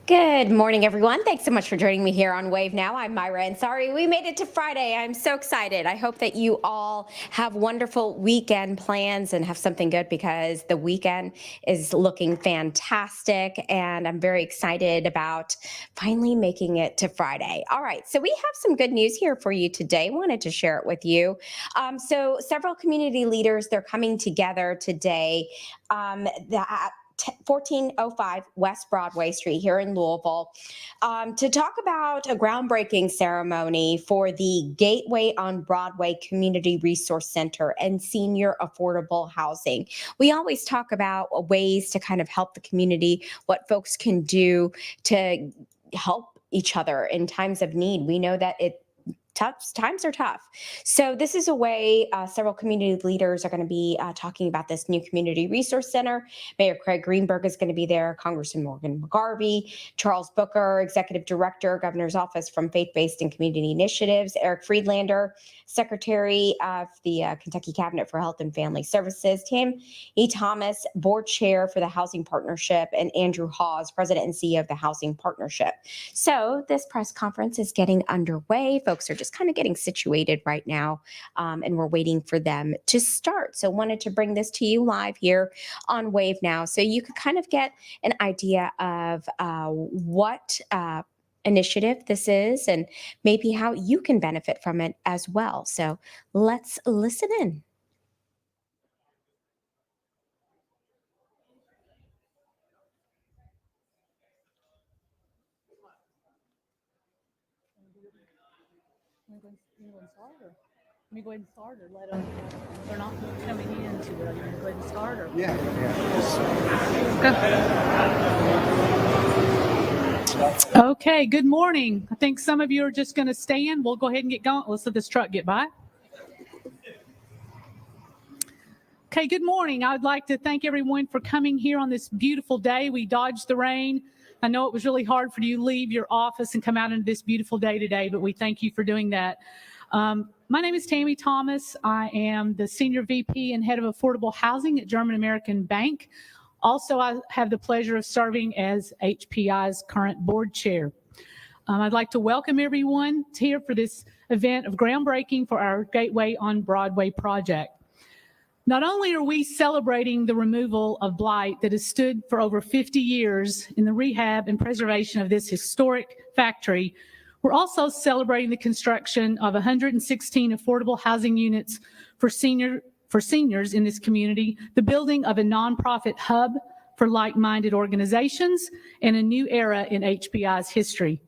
Good morning, everyone. Thanks so much for joining me here on Wave Now. I'm Myra, and sorry, we made it to Friday. I'm so excited. I hope that you all have wonderful weekend plans and have something good because the weekend is looking fantastic, and I'm very excited about finally making it to Friday. All right, so we have some good news here for you today. Wanted to share it with you. So several community leaders, they're coming together today. That 1405 West Broadway Street here in Louisville to talk about a groundbreaking ceremony for the Gateway on Broadway Community Resource Center and senior affordable housing. We always talk about ways to kind of help the community, what folks can do to help each other in times of need. We know that times are tough. So this is a way several community leaders are going to be talking about this new community resource center. Mayor Craig Greenberg is going to be there, Congressman Morgan McGarvey, Charles Booker, Executive Director, Governor's Office from Faith-Based and Community Initiatives, Eric Friedlander, Secretary of the Kentucky Cabinet for Health and Family Services, Tim E. Thomas, Board Chair for the Housing Partnership, and Andrew Hawes, President and CEO of the Housing Partnership. So this press conference is getting underway. Folks are just kind of getting situated right now, and we're waiting for them to start. So wanted to bring this to you live here on Wave Now so you could kind of get an idea of what initiative this is and maybe how you can benefit from it as well. So let's listen in. Let me go ahead and start or let them, they're not coming in to it. I'm going to go ahead and start or. Yeah. Okay, good morning. I think some of you are just going to stand. We'll go ahead and get going. Let's let this truck get by. Okay, good morning. I would like to thank everyone for coming here on this beautiful day. We dodged the rain. I know it was really hard for you to leave your office and come out into this beautiful day today, but we thank you for doing that. My name is Tammy Thomas. I am the Senior VP and Head of Affordable Housing at German American Bank. Also, I have the pleasure of serving as HPI's current board chair. I'd like to welcome everyone here for this event of groundbreaking for our Gateway on Broadway project. Not only are we celebrating the removal of blight that has stood for over 50 years in the rehab and preservation of this historic factory, we're also celebrating the construction of 116 affordable housing units for seniors in this community, the building of a nonprofit hub for like-minded organizations, and a new era in HPI's history.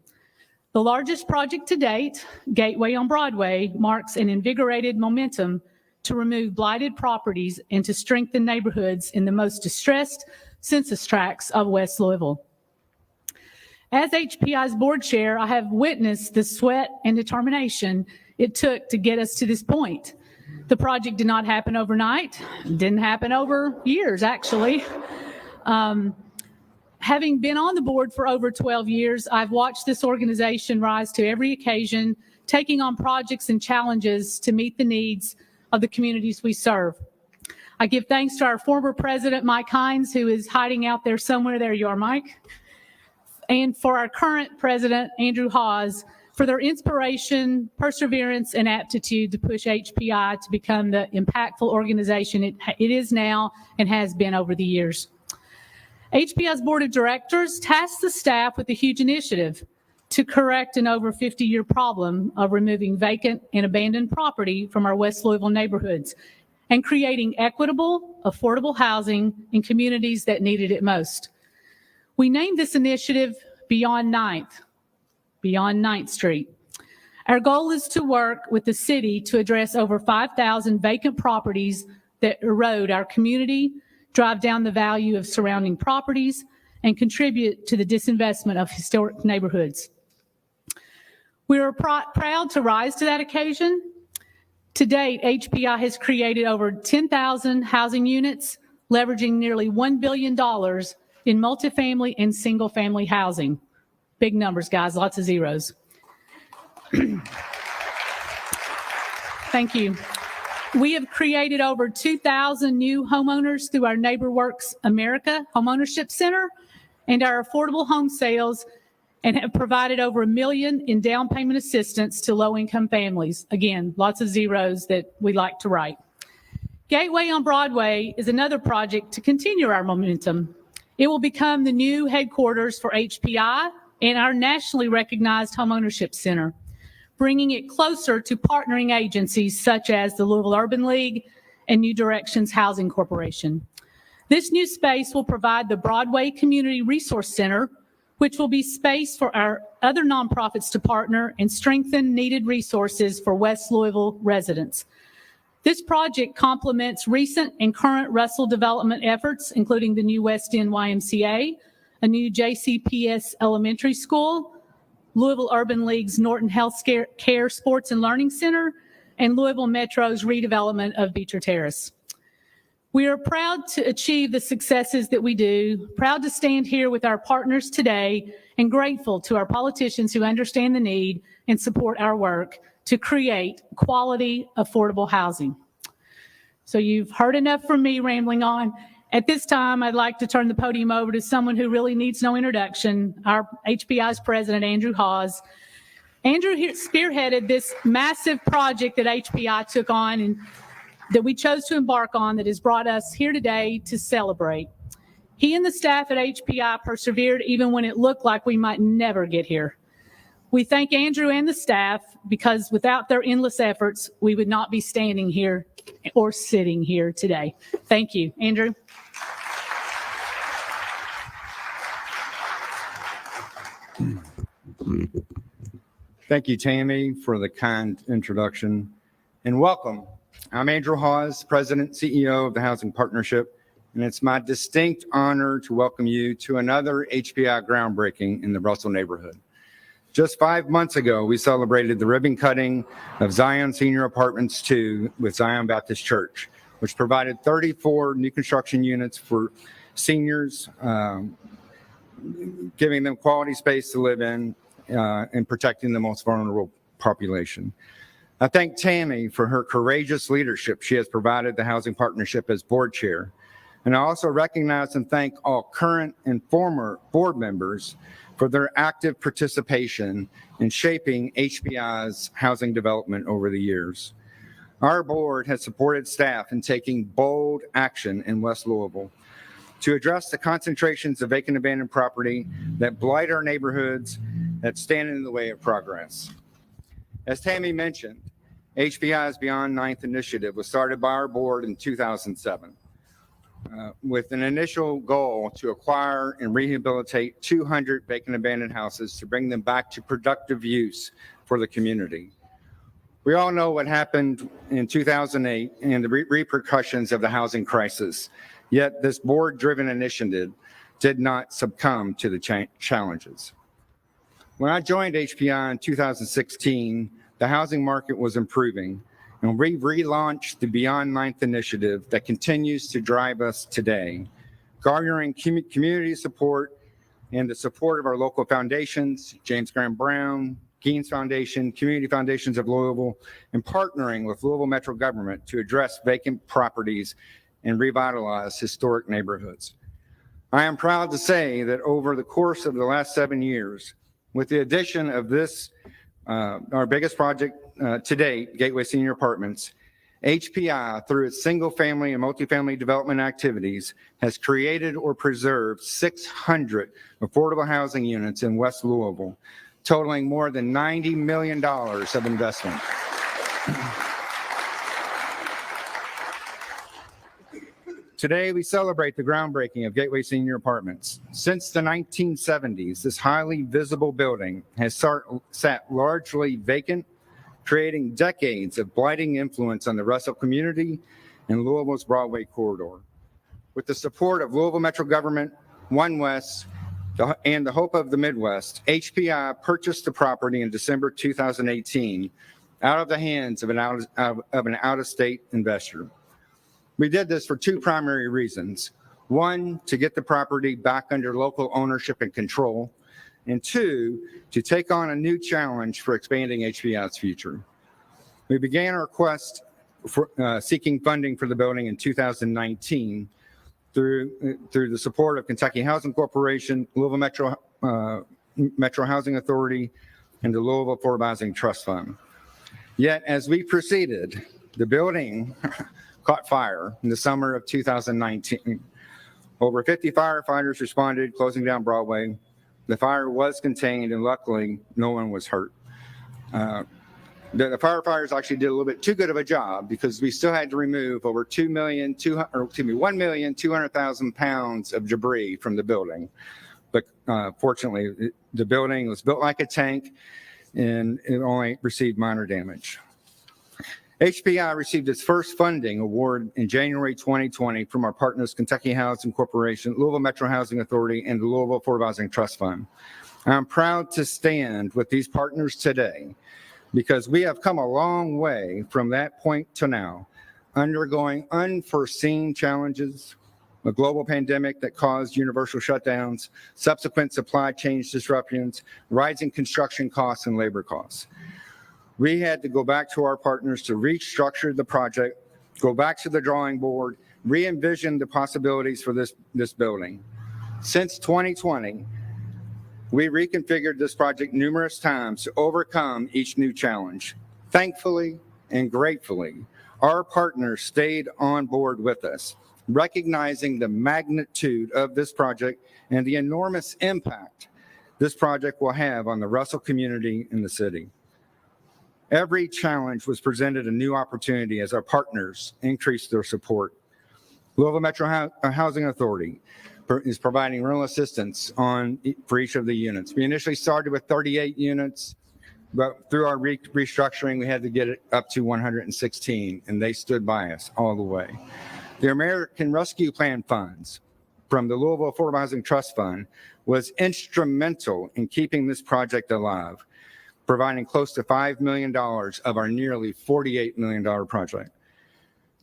The largest project to date, Gateway on Broadway, marks an invigorated momentum to remove blighted properties and to strengthen neighborhoods in the most distressed census tracts of West Louisville. As HPI's board chair, I have witnessed the sweat and determination it took to get us to this point. The project did not happen overnight, didn't happen over years, actually. Having been on the board for over 12 years, I've watched this organization rise to every occasion, taking on projects and challenges to meet the needs of the communities we serve. I give thanks to our former president, Mike Hines, who is hiding out there somewhere. There you are, Mike. And for our current president, Andrew Hawes, for their inspiration, perseverance, and aptitude to push HPI to become the impactful organization it is now and has been over the years. HPI's board of directors tasked the staff with a huge initiative to correct an over 50-year problem of removing vacant and abandoned property from our West Louisville neighborhoods and creating equitable, affordable housing in communities that needed it most. We named this initiative Beyond 9th Street. Our goal is to work with the city to address over 5,000 vacant properties that erode our community, drive down the value of surrounding properties, and contribute to the disinvestment of historic neighborhoods. We are proud to rise to that occasion. To date, HPI has created over 10,000 housing units, leveraging nearly $1 billion in multifamily and single-family housing. Big numbers, guys, lots of zeros. Thank you. We have created over 2,000 new homeowners through our NeighborWorks America Homeownership Center, and our affordable home sales and have provided over $1 million in down payment assistance to low-income families. Again, lots of zeros that we like to write. Gateway on Broadway is another project to continue our momentum. It will become the new headquarters for HPI and our nationally recognized homeownership center, bringing it closer to partnering agencies such as the Louisville Urban League and New Directions Housing Corporation. This new space will provide the Broadway Community Resource Center, which will be space for our other nonprofits to partner and strengthen needed resources for West Louisville residents. This project complements recent and current Russell development efforts, including the new West End YMCA, a new JCPS elementary school, Louisville Urban League's Norton Health Care Sports and Learning Center, and Louisville Metro's redevelopment of Beecher Terrace. We are proud to achieve the successes that we do, proud to stand here with our partners today, and grateful to our politicians who understand the need and support our work to create quality, affordable housing. So you've heard enough from me rambling on. At this time, I'd like to turn the podium over to someone who really needs no introduction, our HPI's president, Andrew Hawes. Andrew spearheaded this massive project that HPI took on and that we chose to embark on that has brought us here today to celebrate. He and the staff at HPI persevered even when it looked like we might never get here. We thank Andrew and the staff because without their endless efforts, we would not be standing here or sitting here today. Thank you, Andrew. Thank you, Tammy, for the kind introduction, and welcome. I'm Andrew Hawes, President and CEO of the Housing Partnership, and it's my distinct honor to welcome you to another HPI groundbreaking in the Russell neighborhood. Just 5 months ago, we celebrated the ribbon cutting of Zion Senior Apartments 2 with Zion Baptist Church, which provided 34 new construction units for seniors, giving them quality space to live in and protecting the most vulnerable population. I thank Tammy for her courageous leadership she has provided the Housing Partnership as board chair. And I also recognize and thank all current and former board members for their active participation in shaping HPI's housing development over the years. Our board has supported staff in taking bold action in West Louisville to address the concentrations of vacant abandoned property that blight our neighborhoods, that stand in the way of progress. As Tammy mentioned, HPI's Beyond Ninth initiative was started by our board in 2007. With an initial goal to acquire and rehabilitate 200 vacant abandoned houses to bring them back to productive use for the community. We all know what happened in 2008 and the repercussions of the housing crisis, yet this board-driven initiative did not succumb to the challenges. When I joined HPI in 2016, the housing market was improving, and we relaunched the Beyond Ninth initiative that continues to drive us today, garnering community support and the support of our local foundations, James Graham Brown, Gaines Foundation, Community Foundations of Louisville, and partnering with Louisville Metro government to address vacant properties and revitalize historic neighborhoods. I am proud to say that over the course of the last 7 years, with the addition of this, our biggest project to date, Gateway Senior Apartments, HPI, through its single-family and multifamily development activities, has created or preserved 600 affordable housing units in West Louisville, totaling more than $90 million of investment. Today, we celebrate the groundbreaking of Gateway Senior Apartments. Since the 1970s, this highly visible building has sat largely vacant, creating decades of blighting influence on the Russell community and Louisville's Broadway corridor. With the support of Louisville Metro government, One West, and the Hope of the Midwest, HPI purchased the property in December 2018 out of the hands of an out-of-state investor. We did this for two primary reasons. One, to get the property back under local ownership and control, and two, to take on a new challenge for expanding HPI's future. We began our quest for seeking funding for the building in 2019, through the support of Kentucky Housing Corporation, Louisville Metro Housing Authority, and the Louisville Affordable Housing Trust Fund. Yet, as we proceeded, the building caught fire in the summer of 2019. Over 50 firefighters responded, closing down Broadway. The fire was contained, and luckily, no one was hurt. The firefighters actually did a little bit too good of a job because we still had to remove over 1,200,000 pounds of debris from the building. But fortunately, the building was built like a tank, and it only received minor damage. HPI received its first funding award in January 2020 from our partners, Kentucky Housing Corporation, Louisville Metro Housing Authority, and the Louisville Affordable Housing Trust Fund. I'm proud to stand with these partners today because we have come a long way from that point to now, undergoing unforeseen challenges, a global pandemic that caused universal shutdowns, subsequent supply chain disruptions, rising construction costs and labor costs. We had to go back to our partners to restructure the project, go back to the drawing board, re-envision the possibilities for this building. Since 2020, we reconfigured this project numerous times to overcome each new challenge. Thankfully and gratefully, our partners stayed on board with us, recognizing the magnitude of this project and the enormous impact this project will have on the Russell community and the city. Every challenge was presented a new opportunity as our partners increased their support. Louisville Metro Housing Authority is providing rental assistance for each of the units. We initially started with 38 units, but through our restructuring, we had to get it up to 116, and they stood by us all the way. The American Rescue Plan funds from the Louisville Affordable Housing Trust Fund was instrumental in keeping this project alive, providing close to $5 million of our nearly $48 million project.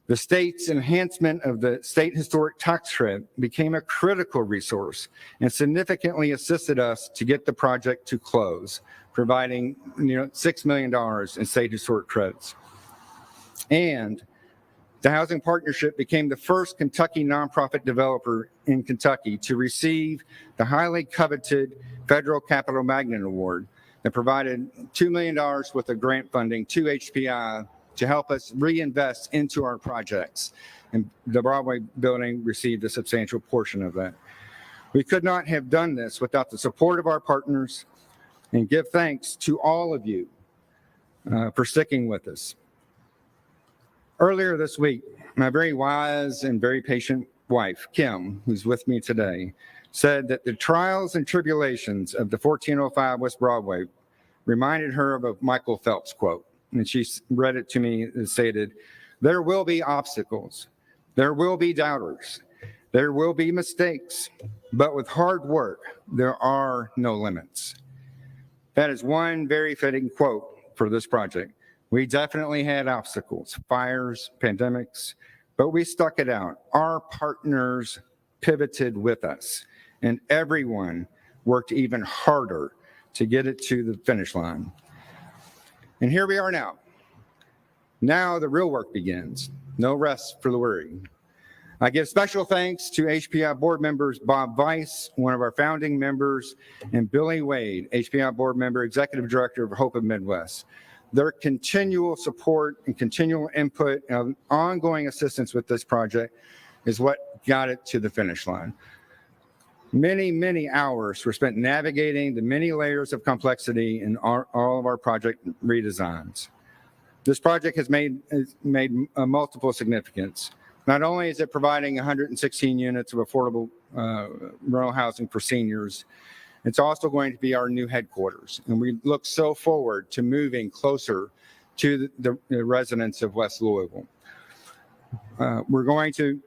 The state's enhancement of the state historic tax credit became a critical resource and significantly assisted us to get the project to close, providing $6 million in state historic credits. And the Housing Partnership became the first Kentucky nonprofit developer in Kentucky to receive the highly coveted Federal Capital Magnet Award that provided $2 million worth of grant funding to HPI to help us reinvest into our projects. And the Broadway building received a substantial portion of that. We could not have done this without the support of our partners, and give thanks to all of you for sticking with us. Earlier this week, my very wise and very patient wife, Kim, who's with me today, said that the trials and tribulations of the 1405 West Broadway reminded her of a Michael Phelps quote. And she read it to me and stated, "There will be obstacles, there will be doubters, there will be mistakes, but with hard work, there are no limits." That is one very fitting quote for this project. We definitely had obstacles, fires, pandemics, but we stuck it out. Our partners pivoted with us, and everyone worked even harder to get it to the finish line. And here we are now. Now the real work begins. No rest for the weary. I give special thanks to HPI board members Bob Weiss, one of our founding members, and Billy Wade, HPI board member, executive director of Hope of Midwest. Their continual support and continual input and ongoing assistance with this project is what got it to the finish line. Many, many hours were spent navigating the many layers of complexity in all of our project redesigns. This project has made multiple significance. Not only is it providing 116 units of affordable rental housing for seniors, it's also going to be our new headquarters. And we look so forward to moving closer to the residents of West Louisville. We're going to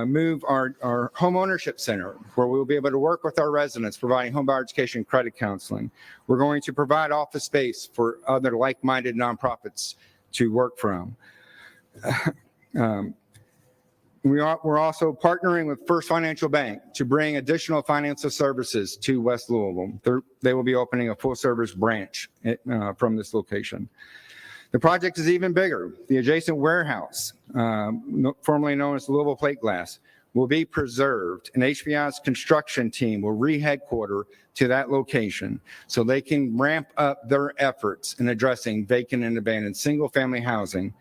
move our home ownership center, where we'll be able to work with our residents, providing home buyer education, credit counseling. We're going to provide office space for other like-minded nonprofits to work from. We're also partnering with First Financial Bank to bring additional financial services to West Louisville. They will be opening a full-service branch from this location. The project is even bigger. The adjacent warehouse, formerly known as Louisville Plate Glass, will be preserved, and HBI's construction team will re-headquarter to that location so they can ramp up their efforts in addressing vacant and abandoned single-family housing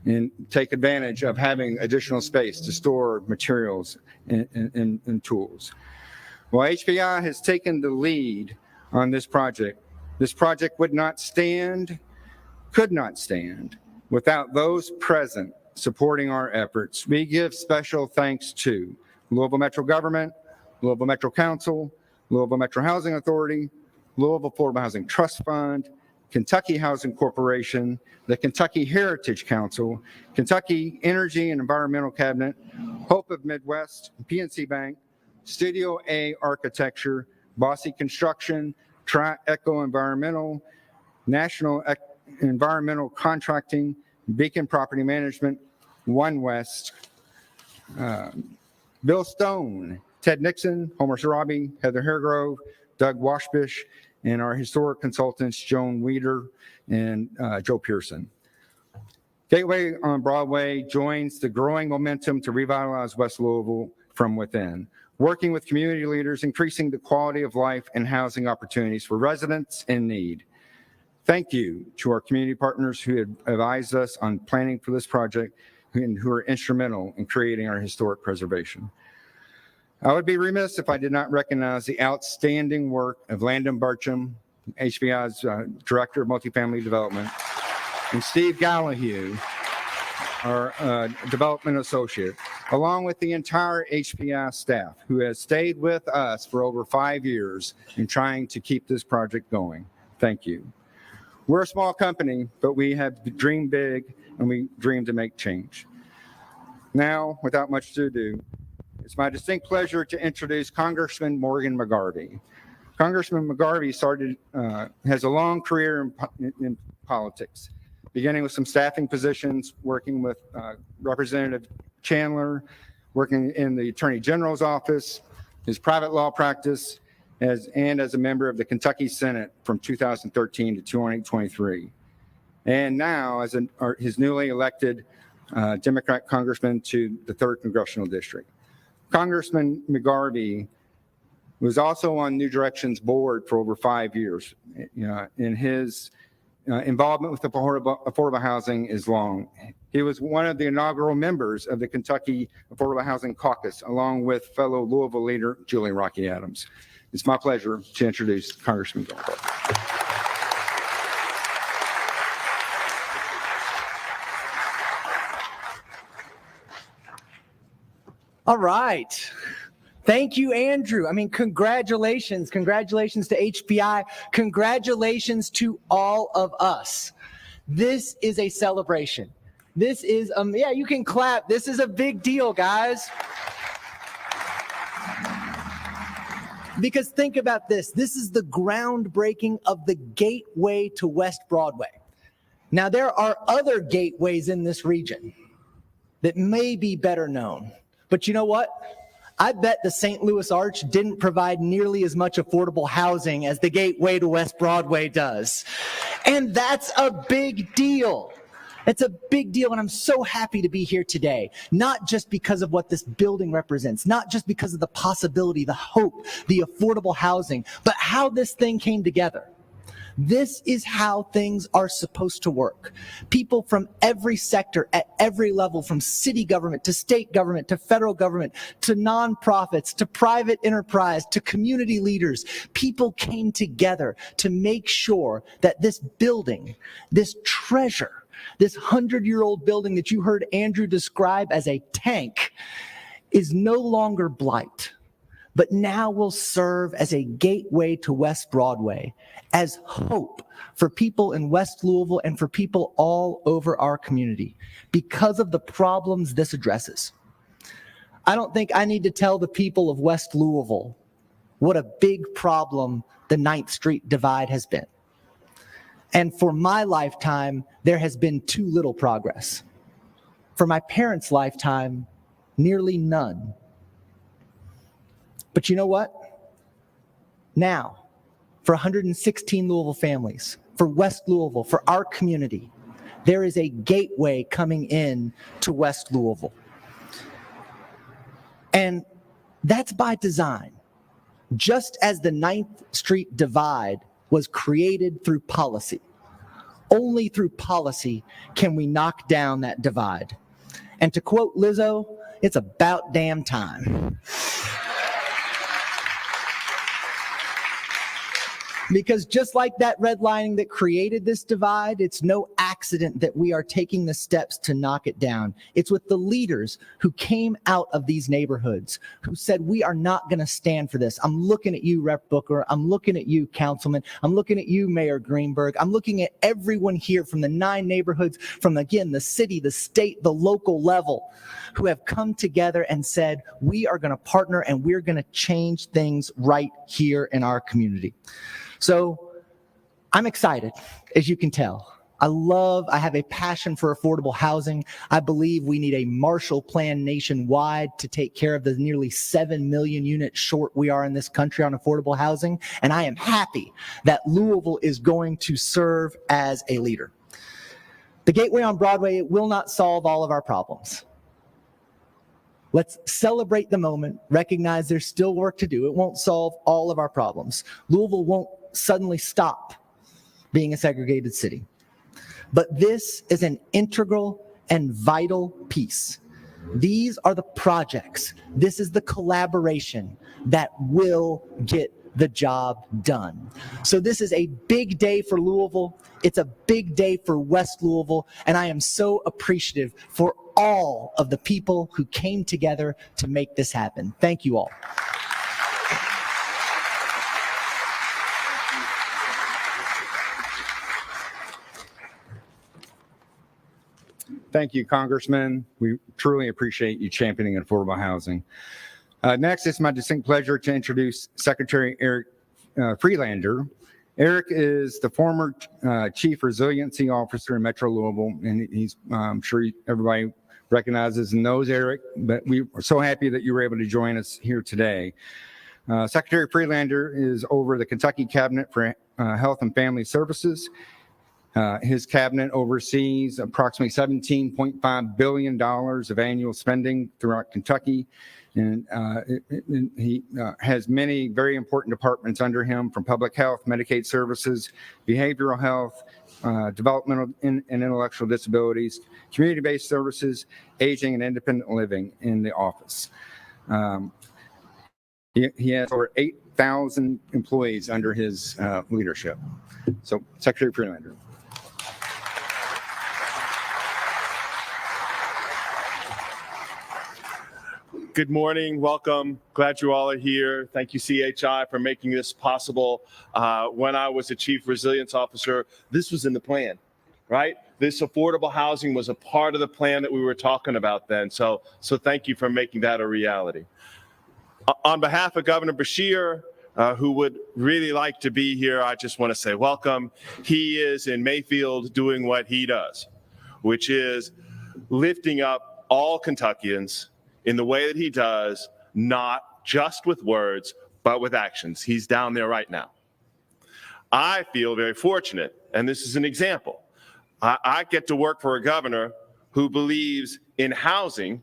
and take advantage of having additional space to store materials and tools. While HBI has taken the lead on this project could not stand without those present supporting our efforts. We give special thanks to Louisville Metro Government, Louisville Metro Council, Louisville Metro Housing Authority, Louisville Affordable Housing Trust Fund, Kentucky Housing Corporation, the Kentucky Heritage Council, Kentucky Energy and Environmental Cabinet, Hope of Midwest, PNC Bank, Studio A Architecture, Bossy Construction, Tri-Eco Environmental, National Environmental Contracting, Beacon Property Management, One West, Bill Stone, Ted Nixon, Homer Sarabi, Heather Haregrove, Doug Washbish, and our historic consultants, Joan Weeder and Joe Pearson. Gateway on Broadway joins the growing momentum to revitalize West Louisville from within, working with community leaders, increasing the quality of life and housing opportunities for residents in need. Thank you to our community partners who have advised us on planning for this project and who are instrumental in creating our historic preservation. I would be remiss if I did not recognize the outstanding work of Landon Burcham, HBI's Director of Multifamily Development, and Steve Gallahue, our Development Associate, along with the entire HBI staff who has stayed with us for over 5 years in trying to keep this project going. Thank you. We're a small company, but we have dreamed big and we dream to make change. Now, without much ado, it's my distinct pleasure to introduce Congressman Morgan McGarvey. Congressman McGarvey has a long career in politics, beginning with some staffing positions, working with Representative Chandler, working in the Attorney General's office, his private law practice, as a member of the Kentucky Senate from 2013 to 2023. And now as his newly elected Democrat congressman to the 3rd Congressional District. Congressman McGarvey was also on New Directions board for over 5 years. In his involvement with affordable housing is long. He was one of the inaugural members of the Kentucky Affordable Housing Caucus, along with fellow Louisville leader Julie Rocky Adams. It's my pleasure to introduce Congressman McGarvey. All right. Thank you, Andrew. I mean, congratulations. Congratulations to HBI. Congratulations to all of us. This is a celebration. This is, yeah, you can clap. This is a big deal, guys. Because think about this. This is the groundbreaking of the gateway to West Broadway. Now, there are other gateways in this region that may be better known. But you know what? I bet the St. Louis Arch didn't provide nearly as much affordable housing as the gateway to West Broadway does. And that's a big deal. It's a big deal, and I'm so happy to be here today, not just because of what this building represents, not just because of the possibility, the hope, the affordable housing, but how this thing came together. This is how things are supposed to work. People from every sector at every level, from city government to state government to federal government to nonprofits to private enterprise to community leaders, people came together to make sure that this building, this treasure, this 100-year-old building that you heard Andrew describe as a tank is no longer blight, but now will serve as a gateway to West Broadway, as hope for people in West Louisville and for people all over our community because of the problems this addresses. I don't think I need to tell the people of West Louisville what a big problem the 9th Street divide has been. And for my lifetime, there has been too little progress. For my parents' lifetime, nearly none. But you know what? Now, for 116 Louisville families, for West Louisville, for our community, there is a gateway coming in to West Louisville. And that's by design. Just as the 9th Street divide was created through policy, only through policy can we knock down that divide. And to quote Lizzo, it's about damn time. Because just like that redlining that created this divide, it's no accident that we are taking the steps to knock it down. It's with the leaders who came out of these neighborhoods who said, we are not going to stand for this. I'm looking at you, Rep. Booker. I'm looking at you, Councilman. I'm looking at you, Mayor Greenberg. I'm looking at everyone here from the 9 neighborhoods, from, again, the city, the state, the local level, who have come together and said, we are going to partner and we're going to change things right here in our community. So I'm excited, as you can tell. I have a passion for affordable housing. I believe we need a Marshall Plan nationwide to take care of the nearly 7 million units short we are in this country on affordable housing. And I am happy that Louisville is going to serve as a leader. The Gateway on Broadway will not solve all of our problems. Let's celebrate the moment, recognize there's still work to do. It won't solve all of our problems. Louisville won't suddenly stop being a segregated city. But this is an integral and vital piece. These are the projects. This is the collaboration that will get the job done. So this is a big day for Louisville. It's a big day for West Louisville. And I am so appreciative for all of the people who came together to make this happen. Thank you all. Thank you, Congressman. We truly appreciate you championing affordable housing. Next, it's my distinct pleasure to introduce Secretary Eric Freelander. Eric is the former Chief Resiliency Officer in Metro Louisville, and he's, I'm sure everybody recognizes and knows Eric, but we are so happy that you were able to join us here today. Secretary Freelander is over the Kentucky Cabinet for Health and Family Services. His cabinet oversees approximately $17.5 billion of annual spending throughout Kentucky. And he has many very important departments under him, from public health, Medicaid services, behavioral health, developmental and intellectual disabilities, community-based services, aging and independent living in the office. He has over 8,000 employees under his leadership. So, Secretary Freelander. Good morning, welcome. Glad you all are here. Thank you, CHI, for making this possible. When I was a Chief Resilience Officer, this was in the plan, right? This affordable housing was a part of the plan that we were talking about then. So thank you for making that a reality. On behalf of Governor Beshear, who would really like to be here, I just want to say welcome. He is in Mayfield doing what he does, which is lifting up all Kentuckians in the way that he does, not just with words, but with actions. He's down there right now. I feel very fortunate, and this is an example. I get to work for a governor who believes in housing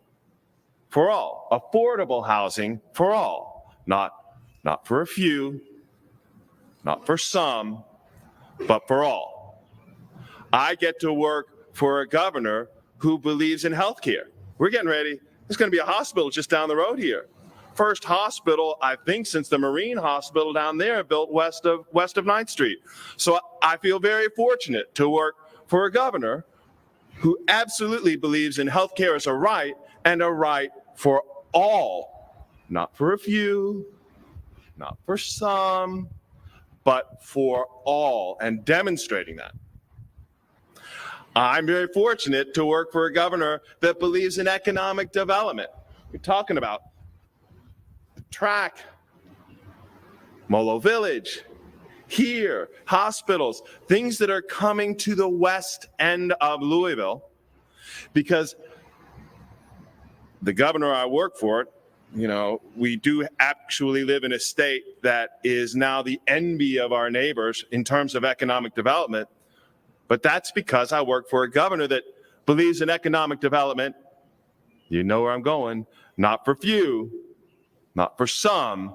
for all, affordable housing for all, not for a few, not for some, but for all. I get to work for a governor who believes in healthcare. We're getting ready. There's going to be a hospital just down the road here. First hospital, I think, since the Marine Hospital down there built west of 9th Street. So I feel very fortunate to work for a governor who absolutely believes in healthcare as a right, and a right for all, not for a few, not for some, but for all, and demonstrating that. I'm very fortunate to work for a governor that believes in economic development. We're talking about track, Molo Village, here, hospitals, things that are coming to the west end of Louisville, because the governor I work for, you know, we do actually live in a state that is now the envy of our neighbors in terms of economic development. But that's because I work for a governor that believes in economic development You know where I'm going. Not for few, not for some,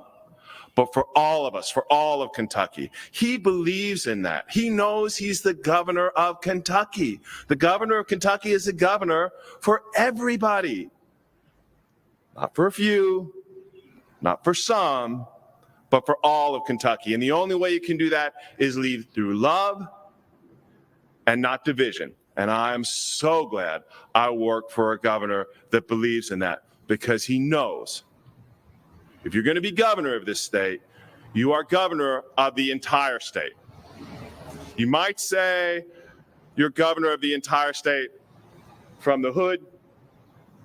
but for all of us, for all of Kentucky. He believes in that. He knows he's the governor of Kentucky. The governor of Kentucky is the governor for everybody. Not for a few, not for some, but for all of Kentucky. And the only way you can do that is lead through love and not division. And I'm so glad I work for a governor that believes in that, because he knows if you're going to be governor of this state, you are governor of the entire state. You might say you're governor of the entire state from the hood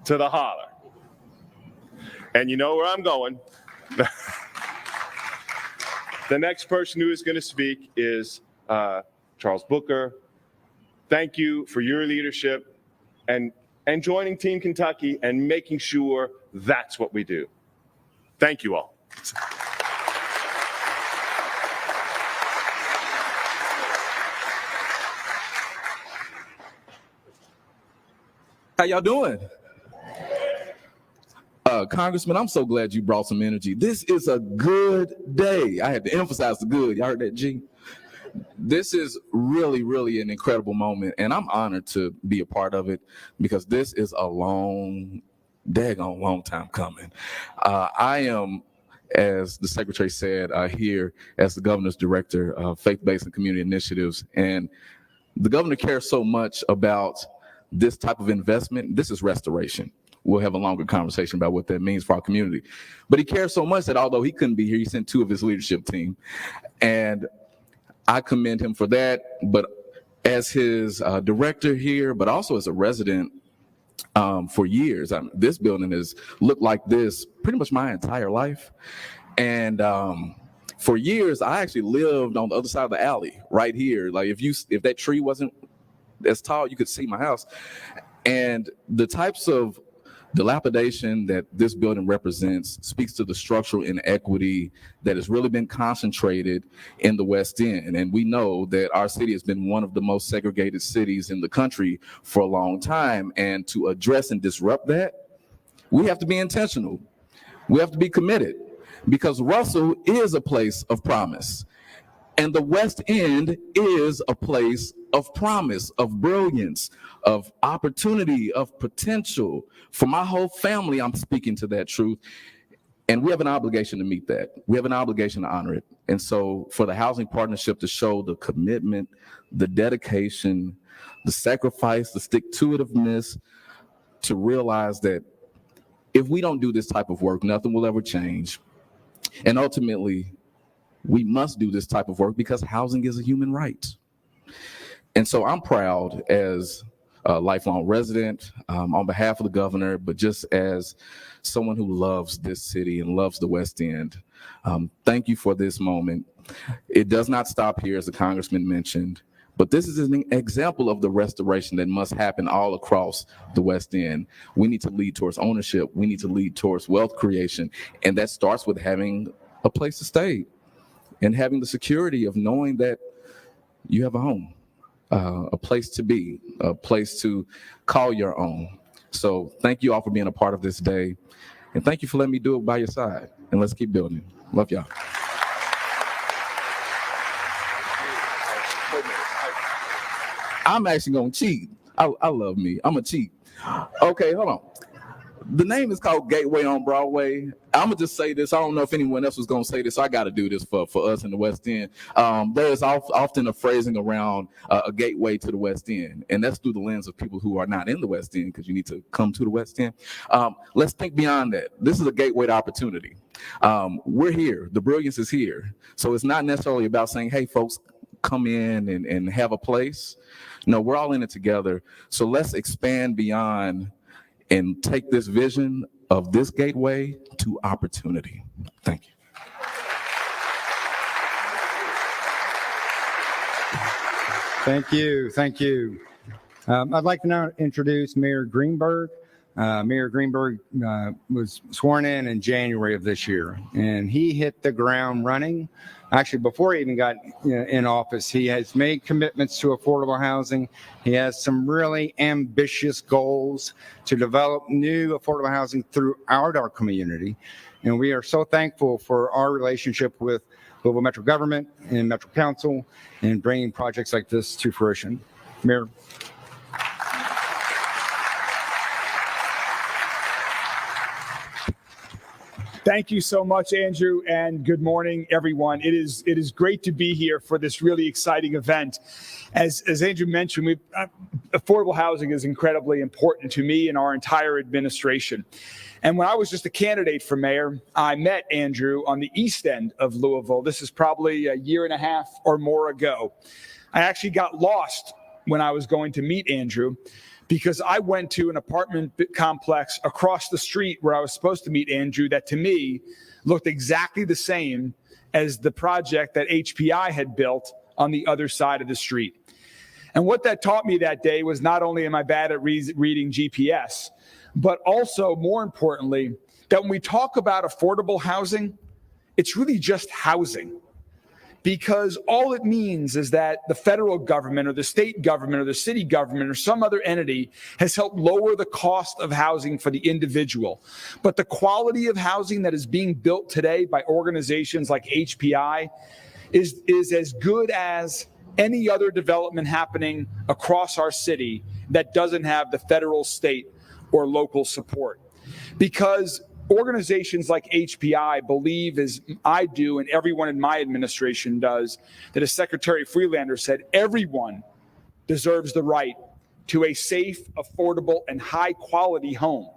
to the holler. And you know where I'm going. The next person who is going to speak is Charles Booker. Thank you for your leadership and joining Team Kentucky and making sure that's what we do. Thank you all. How y'all doing? Congressman, I'm so glad you brought some energy. This is a good day. I had to emphasize the good. Y'all heard that, G? This is really, really an incredible moment, and I'm honored to be a part of it because this is a daggone long time coming. I am, as the secretary said, here as the governor's director of faith-based and community initiatives, and the governor cares so much about this type of investment. This is restoration. We'll have a longer conversation about what that means for our community. But he cares so much that although he couldn't be here, he sent 2 of his leadership team. And I commend him for that. But as his director here, but also as a resident for years, this building has looked like this pretty much my entire life. And for years, I actually lived on the other side of the alley right here. Like if that tree wasn't as tall, you could see my house. And the types of dilapidation that this building represents speaks to the structural inequity that has really been concentrated in the West End. And we know that our city has been one of the most segregated cities in the country for a long time. And to address and disrupt that, we have to be intentional. We have to be committed, because Russell is a place of promise. And the West End is a place of promise, of brilliance, of opportunity, of potential. For my whole family, I'm speaking to that truth. And we have an obligation to meet that. We have an obligation to honor it. And so for the Housing Partnership to show the commitment, the dedication, the sacrifice, the stick-to-itiveness, to realize that if we don't do this type of work, nothing will ever change. And ultimately, we must do this type of work because housing is a human right. And so I'm proud as a lifelong resident, on behalf of the governor, but just as someone who loves this city and loves the West End. Thank you for this moment. It does not stop here, as the congressman mentioned, but this is an example of the restoration that must happen all across the West End. We need to lead towards ownership. We need to lead towards wealth creation. And that starts with having a place to stay and having the security of knowing that you have a home. A place to be, a place to call your own. So thank you all for being a part of this day. And thank you for letting me do it by your side. And let's keep building. Love y'all. I'm actually going to cheat. I love me. I'm a cheat. Okay, hold on. The name is called Gateway on Broadway. I'm going to just say this. I don't know if anyone else was going to say this. So I got to do this for us in the West End. There is often a phrasing around a gateway to the West End, and that's through the lens of people who are not in the West End, because you need to come to the West End. Let's think beyond that. This is a gateway to opportunity. We're here. The brilliance is here. So it's not necessarily about saying, hey, folks, come in and have a place. No, we're all in it together. So let's expand beyond and take this vision of this gateway to opportunity. Thank you. Thank you. Thank you. I'd like to now introduce Mayor Greenberg. Mayor Greenberg was sworn in January of this year, and he hit the ground running. Actually, before he even got in office, he has made commitments to affordable housing. He has some really ambitious goals to develop new affordable housing throughout our community. And we are so thankful for our relationship with Louisville Metro Government and Metro Council in bringing projects like this to fruition. Mayor. Thank you so much, Andrew, and good morning, everyone. It is great to be here for this really exciting event. As Andrew mentioned, affordable housing is incredibly important to me and our entire administration. And when I was just a candidate for mayor, I met Andrew on the east end of Louisville. This is probably a year and a half or more ago. I actually got lost when I was going to meet Andrew, because I went to an apartment complex across the street where I was supposed to meet Andrew that to me looked exactly the same as the project that HPI had built on the other side of the street. And what that taught me that day was not only am I bad at reading GPS, but also, more importantly, that when we talk about affordable housing, it's really just housing. Because all it means is that the federal government or the state government or the city government or some other entity has helped lower the cost of housing for the individual. But the quality of housing that is being built today by organizations like HPI is as good as any other development happening across our city that doesn't have the federal, state, or local support. Because organizations like HPI believe, as I do and everyone in my administration does, that as Secretary Freelander said, everyone deserves the right to a safe, affordable, and high-quality home.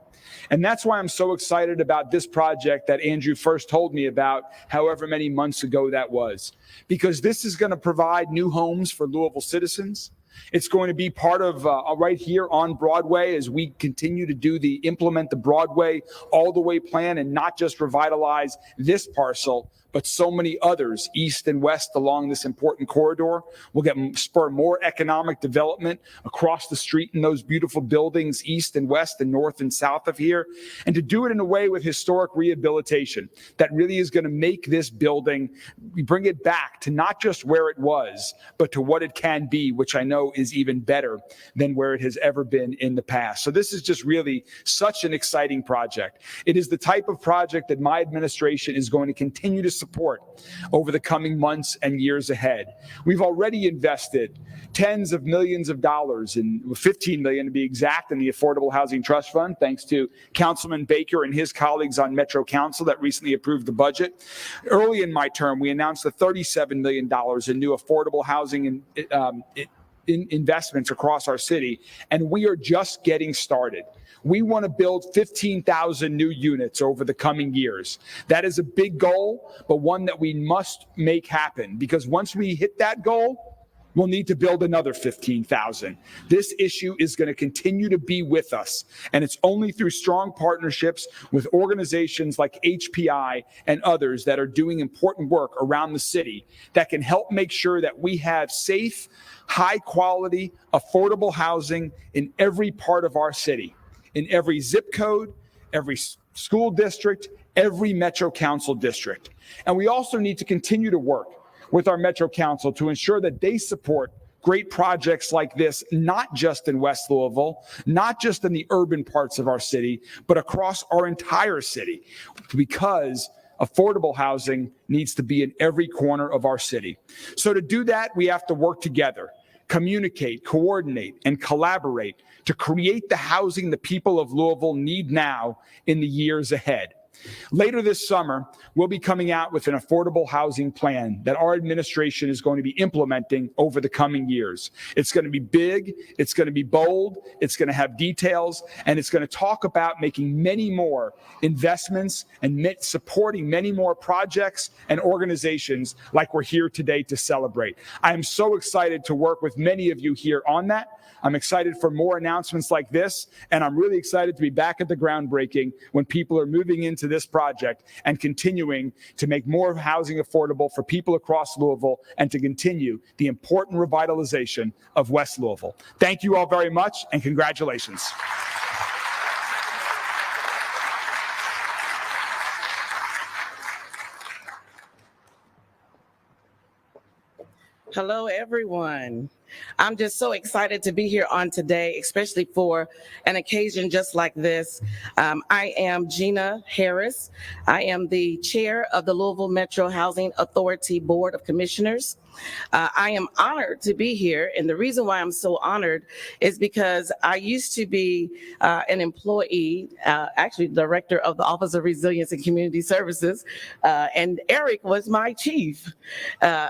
And that's why I'm so excited about this project that Andrew first told me about, however many months ago that was. Because this is going to provide new homes for Louisville citizens. It's going to be part of right here on Broadway as we continue to implement the Broadway all the way plan and not just revitalize this parcel, but so many others east and west along this important corridor. We'll spur more economic development across the street in those beautiful buildings east and west and north and south of here, and to do it in a way with historic rehabilitation that really is going to make this building, bring it back to not just where it was, but to what it can be, which I know is even better than where it has ever been in the past. So this is just really such an exciting project. It is the type of project that my administration is going to continue to support over the coming months and years ahead. We've already invested tens of millions of dollars, in 15 million to be exact, in the Affordable Housing Trust Fund, thanks to Councilman Baker and his colleagues on Metro Council that recently approved the budget. Early in my term, we announced the $37 million in new affordable housing investments across our city, and we are just getting started. We want to build 15,000 new units over the coming years. That is a big goal, but one that we must make happen, because once we hit that goal, we'll need to build another 15,000. This issue is going to continue to be with us, and it's only through strong partnerships with organizations like HPI and others that are doing important work around the city that can help make sure that we have safe, high-quality, affordable housing in every part of our city, in every zip code, every school district, every Metro Council district. And we also need to continue to work with our Metro Council to ensure that they support great projects like this, not just in West Louisville, not just in the urban parts of our city, but across our entire city, because affordable housing needs to be in every corner of our city. So to do that, we have to work together, communicate, coordinate, and collaborate to create the housing the people of Louisville need now in the years ahead. Later this summer, we'll be coming out with an affordable housing plan that our administration is going to be implementing over the coming years. It's going to be big, it's going to be bold, it's going to have details, and it's going to talk about making many more investments and supporting many more projects and organizations like we're here today to celebrate. I am so excited to work with many of you here on that. I'm excited for more announcements like this, and I'm really excited to be back at the groundbreaking when people are moving into this project and continuing to make more housing affordable for people across Louisville and to continue the important revitalization of West Louisville. Thank you all very much, and congratulations. Hello, everyone. I'm just so excited to be here on today, especially for an occasion just like this. I am Gina Harris. I am the chair of the Louisville Metro Housing Authority Board of Commissioners. I am honored to be here, and the reason why I'm so honored is because I used to be an employee, actually director of the Office of Resilience and Community Services, and Eric was my chief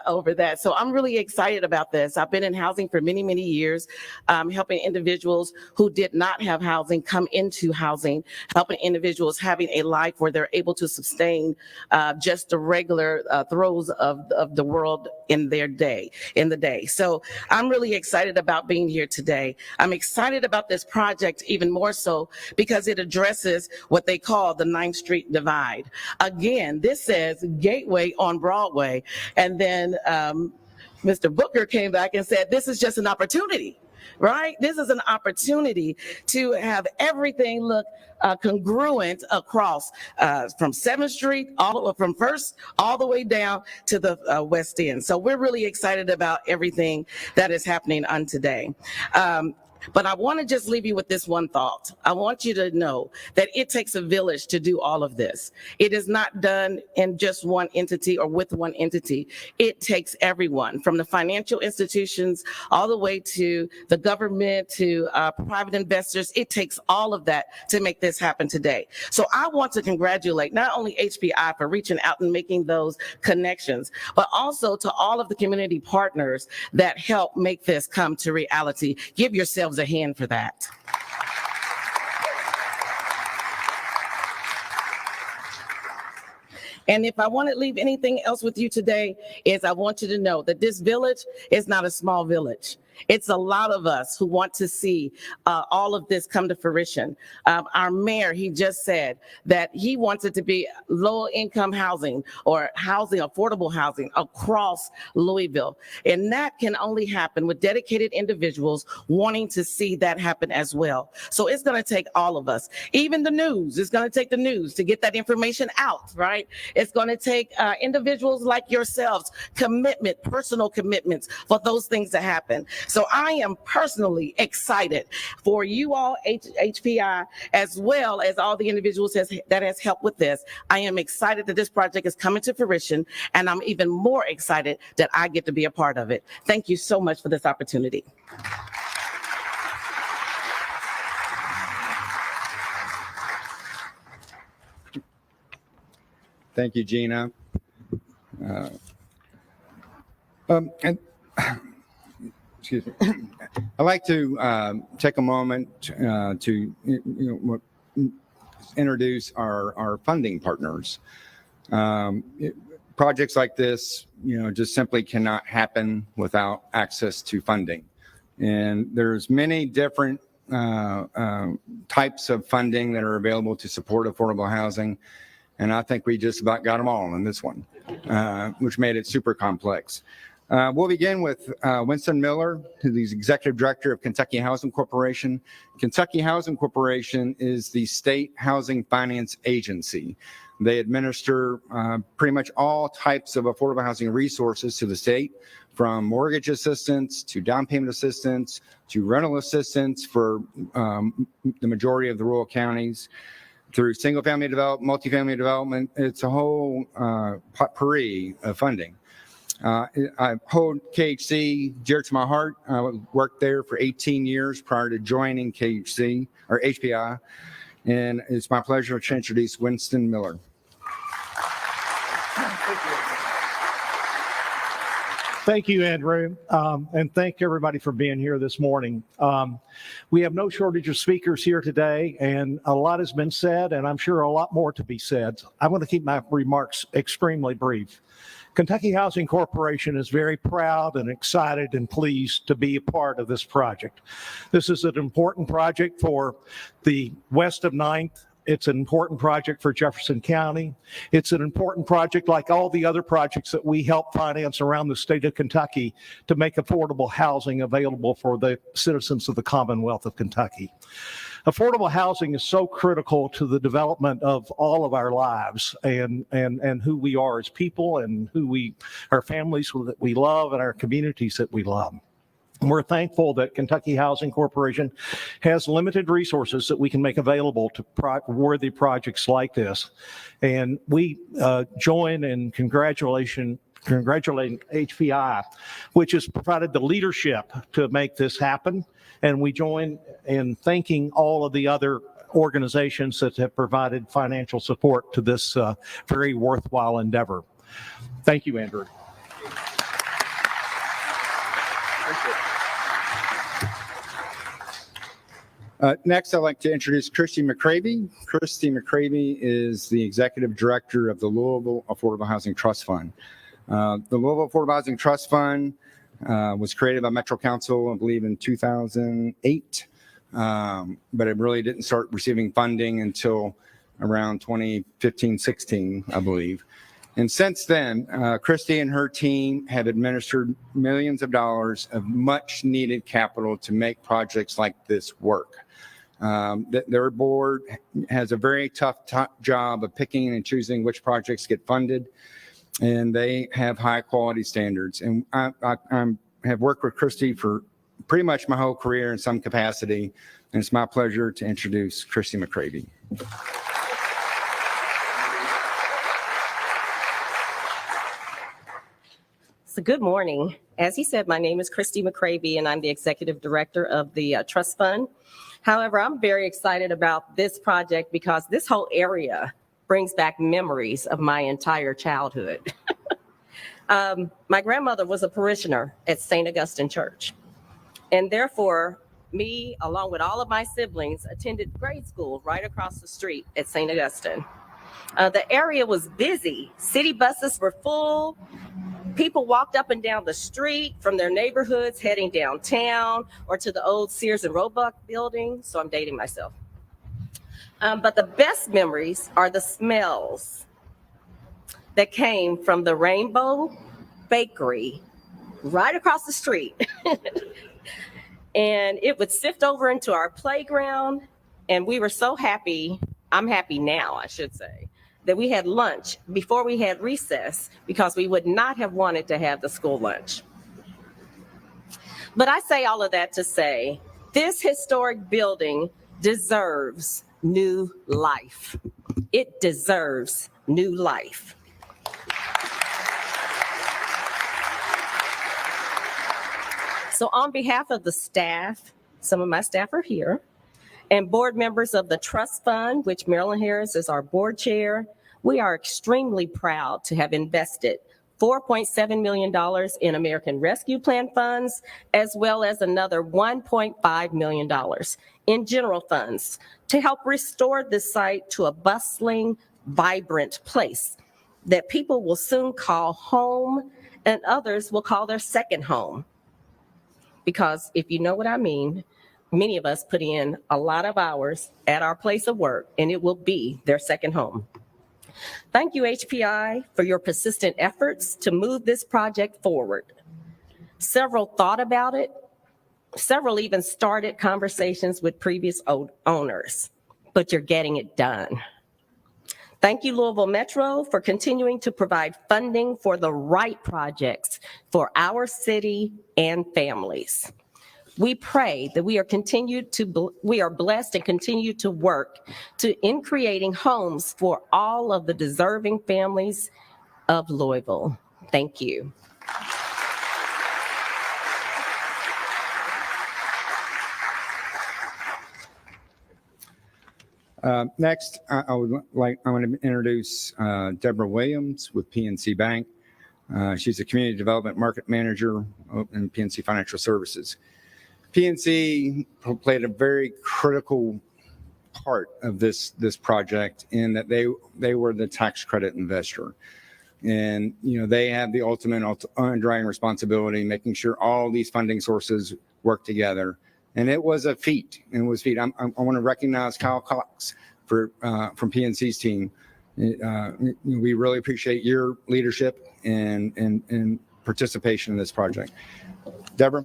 over that. So I'm really excited about this. I've been in housing for many, many years, helping individuals who did not have housing come into housing, helping individuals having a life where they're able to sustain just the regular throes of the world in the day. So I'm really excited about being here today. I'm excited about this project even more so because it addresses what they call the 9th Street divide. Again, this says Gateway on Broadway. And then Mr. Booker came back and said, this is just an opportunity. Right? This is an opportunity to have everything look congruent across from 7th Street, from First all the way down to the West End. So we're really excited about everything that is happening on today. But I want to just leave you with this one thought. I want you to know that it takes a village to do all of this. It is not done in just one entity or with one entity. It takes everyone, from the financial institutions all the way to the government, to private investors. It takes all of that to make this happen today. So I want to congratulate not only HPI for reaching out and making those connections, but also to all of the community partners that help make this come to reality. Give yourselves a hand for that. And if I want to leave anything else with you today, is I want you to know that this village is not a small village. It's a lot of us who want to see all of this come to fruition. Our mayor, he just said that he wants it to be low-income housing or housing, affordable housing across Louisville. And that can only happen with dedicated individuals wanting to see that happen as well. So it's going to take all of us, even the news. It's going to take the news to get that information out, right? It's going to take individuals like yourselves, personal commitments for those things to happen. So I am personally excited for you all, HPI, as well as all the individuals that has helped with this. I am excited that this project is coming to fruition, and I'm even more excited that I get to be a part of it. Thank you so much for this opportunity. Thank you, Gina. Excuse me. I'd like to take a moment to introduce our funding partners. Projects like this, just simply cannot happen without access to funding. And there's many different types of funding that are available to support affordable housing. And I think we just about got them all in this one, which made it super complex. We'll begin with Winston Miller, who's the Executive Director of Kentucky Housing Corporation. Kentucky Housing Corporation is the state housing finance agency. They administer pretty much all types of affordable housing resources to the state, from mortgage assistance to down payment assistance to rental assistance for the majority of the rural counties, through single-family development, multifamily development. It's a whole potpourri of funding. I hold KHC dear to my heart. I worked there for 18 years prior to joining KHC or HPI, and it's my pleasure to introduce Winston Miller. Thank you, Andrew, and thank everybody for being here this morning. We have no shortage of speakers here today, and a lot has been said, and I'm sure a lot more to be said. I'm going to keep my remarks extremely brief. Kentucky Housing Corporation is very proud and excited and pleased to be a part of this project. This is an important project for the west of 9th. It's an important project for Jefferson County. It's an important project like all the other projects that we help finance around the state of Kentucky to make affordable housing available for the citizens of the Commonwealth of Kentucky. Affordable housing is so critical to the development of all of our lives and who we are as people and our families that we love and our communities that we love. We're thankful that Kentucky Housing Corporation has limited resources that we can make available to worthy projects like this. And we join in congratulating HPI, which has provided the leadership to make this happen. And we join in thanking all of the other organizations that have provided financial support to this very worthwhile endeavor. Thank you, Andrew. Next, I'd like to introduce Christy McCravey. Christy McCravey is the Executive Director of the Louisville Affordable Housing Trust Fund. The Louisville Affordable Housing Trust Fund was created by Metro Council, I believe, in 2008, but it really didn't start receiving funding until around 2015-16, I believe. And since then, Christy and her team have administered millions of dollars of much needed capital to make projects like this work. Their board has a very tough job of picking and choosing which projects get funded, and they have high quality standards. And I have worked with Christy for pretty much my whole career in some capacity, and it's my pleasure to introduce Christy McCravey. So good morning. As he said, my name is Christy McCravey, and I'm the Executive Director of the Trust Fund. However, I'm very excited about this project because this whole area brings back memories of my entire childhood. My grandmother was a parishioner at St. Augustine Church, and therefore me, along with all of my siblings, attended grade school right across the street at St. Augustine. The area was busy. City buses were full. People walked up and down the street from their neighborhoods heading downtown or to the old Sears and Roebuck building. So I'm dating myself. But the best memories are the smells that came from the Rainbow Bakery right across the street. And it would sift over into our playground. And we were so happy. I'm happy now, I should say, that we had lunch before we had recess because we would not have wanted to have the school lunch. But I say all of that to say this historic building deserves new life. It deserves new life. So on behalf of the staff, some of my staff are here, and board members of the Trust Fund, which Marilyn Harris is our board chair, we are extremely proud to have invested $4.7 million in American Rescue Plan funds, as well as another $1.5 million in general funds to help restore this site to a bustling, vibrant place that people will soon call home and others will call their second home. Because if you know what I mean, many of us put in a lot of hours at our place of work, and it will be their second home. Thank you, HPI, for your persistent efforts to move this project forward. Several thought about it. Several even started conversations with previous owners, but you're getting it done. Thank you, Louisville Metro, for continuing to provide funding for the right projects for our city and families. We pray that we are blessed and continue to work in creating homes for all of the deserving families of Louisville. Thank you. Next, I want to introduce Deborah Williams with PNC Bank. She's a community development market manager in PNC Financial Services. PNC played a very critical part of this project in that they were the tax credit investor. And, you know, they have the ultimate underwriting responsibility, making sure all these funding sources work together. And it was a feat. I want to recognize Kyle Cox from PNC's team. We really appreciate your leadership and participation in this project. Deborah?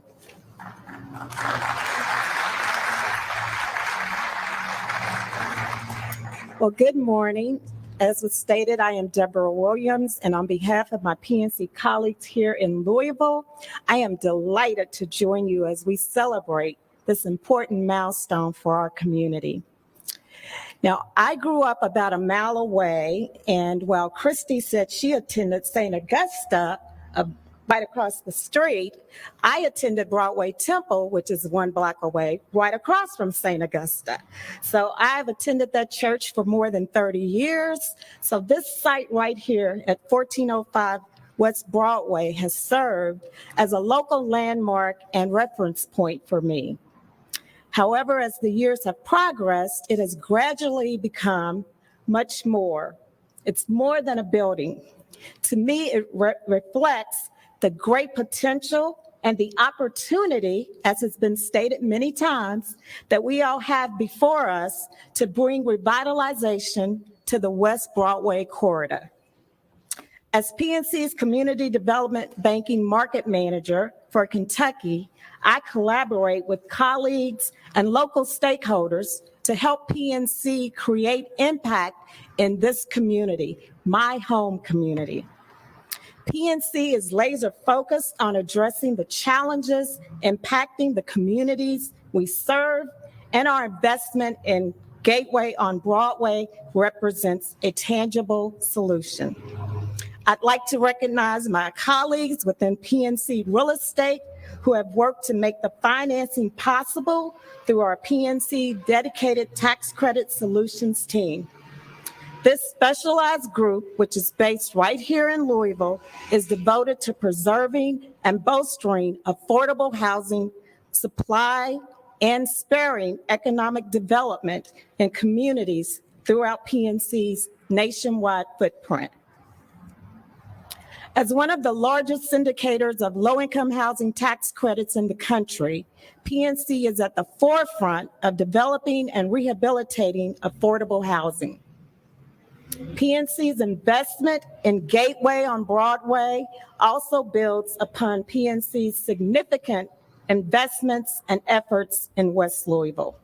Well, good morning. As was stated, I am Deborah Williams, and on behalf of my PNC colleagues here in Louisville, I am delighted to join you as we celebrate this important milestone for our community. Now, I grew up about a mile away, and while Christy said she attended St. Augusta, right across the street, I attended Broadway Temple, which is 1 block away, right across from St. Augusta. So I've attended that church for more than 30 years. So this site right here at 1405 West Broadway has served as a local landmark and reference point for me. However, as the years have progressed, it has gradually become much more. It's more than a building. To me, it reflects the great potential and the opportunity, as has been stated many times, that we all have before us to bring revitalization to the West Broadway corridor. As PNC's Community Development Banking Market Manager for Kentucky, I collaborate with colleagues and local stakeholders to help PNC create impact in this community, my home community. PNC is laser focused on addressing the challenges impacting the communities we serve, and our investment in Gateway on Broadway represents a tangible solution. I'd like to recognize my colleagues within PNC Real Estate who have worked to make the financing possible through our PNC Dedicated Tax Credit Solutions team. This specialized group, which is based right here in Louisville, is devoted to preserving and bolstering affordable housing supply and spurring economic development in communities throughout PNC's nationwide footprint. As one of the largest syndicators of low-income housing tax credits in the country, PNC is at the forefront of developing and rehabilitating affordable housing. PNC's investment in Gateway on Broadway also builds upon PNC's significant investments and efforts in West Louisville.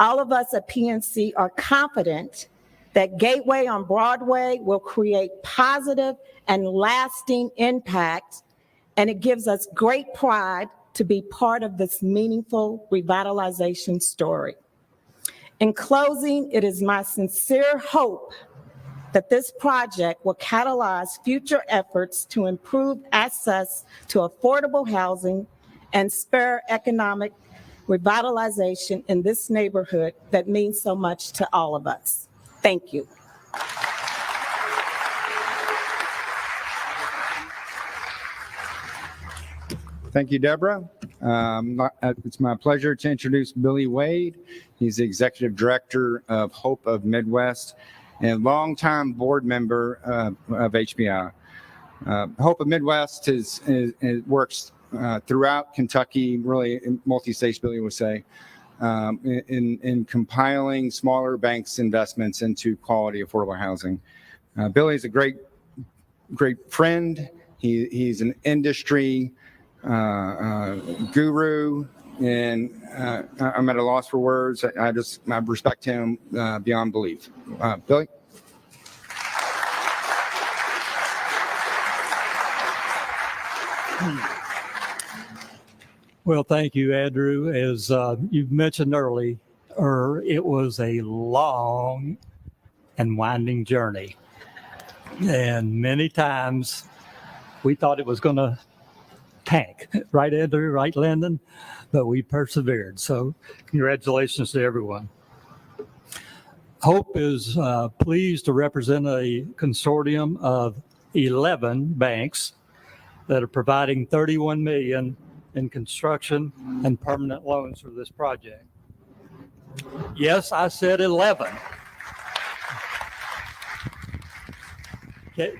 All of us at PNC are confident that Gateway on Broadway will create positive and lasting impact, and it gives us great pride to be part of this meaningful revitalization story. In closing, it is my sincere hope that this project will catalyze future efforts to improve access to affordable housing and spur economic revitalization in this neighborhood that means so much to all of us. Thank you. Thank you, Deborah. It's my pleasure to introduce Billy Wade. He's the Executive Director of Hope of Midwest and longtime board member of HBI. Hope of Midwest works throughout Kentucky, really multi-states, Billy would say, in compiling smaller banks' investments into quality affordable housing. Billy's a great friend. He's an industry guru, and I'm at a loss for words. I respect him beyond belief. Billy? Well, thank you, Andrew. As you mentioned earlier, it was a long and winding journey. And many times we thought it was going to tank, right, Andrew, right, Lyndon? But we persevered. So congratulations to everyone. Hope is pleased to represent a consortium of 11 banks that are providing $31 million in construction and permanent loans for this project. Yes, I said 11.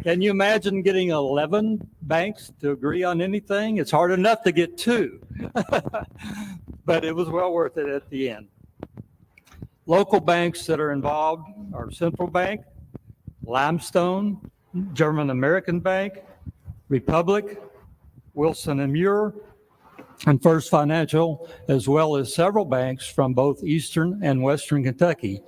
Can you imagine getting 11 banks to agree on anything? It's hard enough to get 2, but it was well worth it at the end. Local banks that are involved are Central Bank, Limestone, German American Bank, Republic, Wilson and Muir, and First Financial, as well as several banks from both Eastern and Western Kentucky.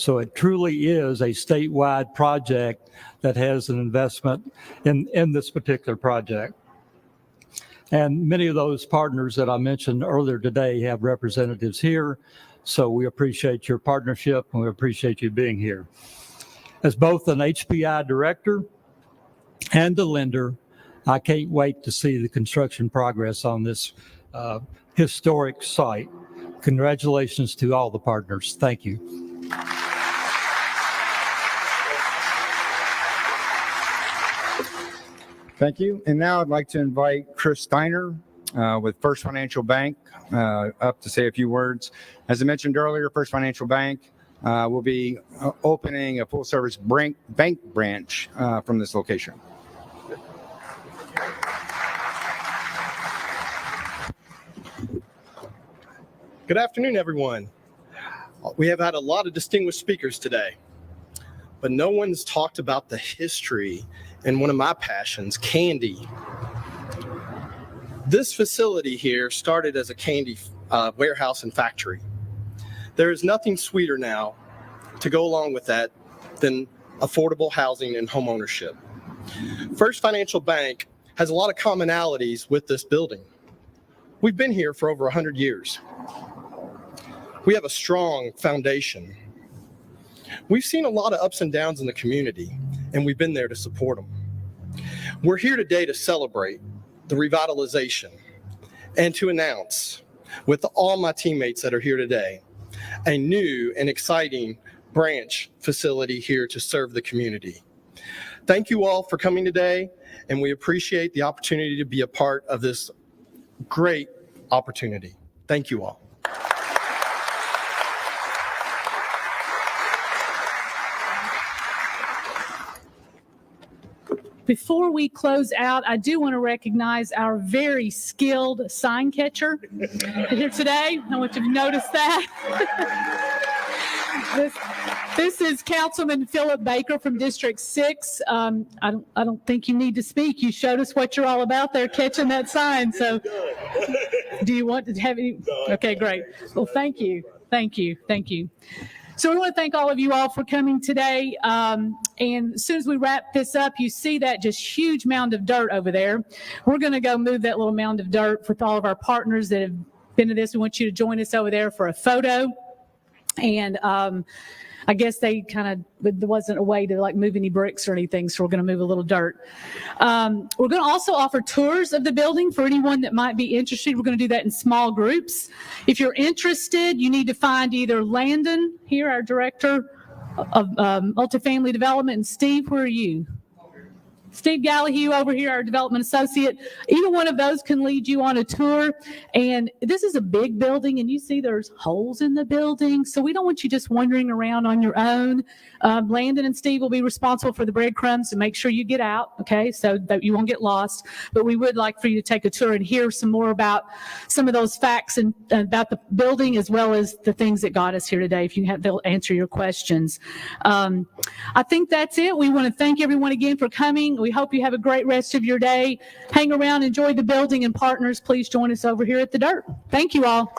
So it truly is a statewide project that has an investment in this particular project. And many of those partners that I mentioned earlier today have representatives here. So we appreciate your partnership and we appreciate you being here. As both an HPI director and a lender, I can't wait to see the construction progress on this historic site. Congratulations to all the partners. Thank you. Thank you. And now I'd like to invite Chris Steiner with First Financial Bank up to say a few words. As I mentioned earlier, First Financial Bank will be opening a full-service bank branch from this location. Good afternoon, everyone. We have had a lot of distinguished speakers today, but no one's talked about the history and one of my passions, candy. This facility here started as a candy warehouse and factory. There is nothing sweeter now to go along with that than affordable housing and home ownership. First Financial Bank has a lot of commonalities with this building. We've been here for over 100 years. We have a strong foundation. We've seen a lot of ups and downs in the community, and we've been there to support them. We're here today to celebrate the revitalization and to announce, with all my teammates that are here today, a new and exciting branch facility here to serve the community. Thank you all for coming today, and we appreciate the opportunity to be a part of this great opportunity. Thank you all. Before we close out, I do want to recognize our very skilled sign catcher here today. I want you to notice that. This is Councilman Philip Baker from District 6. I don't think you need to speak. You showed us what you're all about there, catching that sign. So do you want to have any? Okay, great. Well, thank you. Thank you. Thank you. So we want to thank all of you all for coming today. And as soon as we wrap this up, you see that just huge mound of dirt over there. We're going to go move that little mound of dirt with all of our partners that have been to this. We want you to join us over there for a photo. And I guess they there wasn't a way to like move any bricks or anything, so we're going to move a little dirt. We're going to also offer tours of the building for anyone that might be interested. We're going to do that in small groups. If you're interested, you need to find either Landon here, our director of multifamily development, and Steve, where are you? Steve Gallahue over here, our development associate. Either one of those can lead you on a tour. And this is a big building, and you see there's holes in the building. So we don't want you just wandering around on your own. Landon and Steve will be responsible for the breadcrumbs to make sure you get out, okay, so that you won't get lost. But we would like for you to take a tour and hear some more about some of those facts and about the building, as well as the things that got us here today, if you have, they'll answer your questions. I think that's it. We want to thank everyone again for coming. We hope you have a great rest of your day. Hang around, enjoy the building, and partners, please join us over here at the dirt. Thank you all.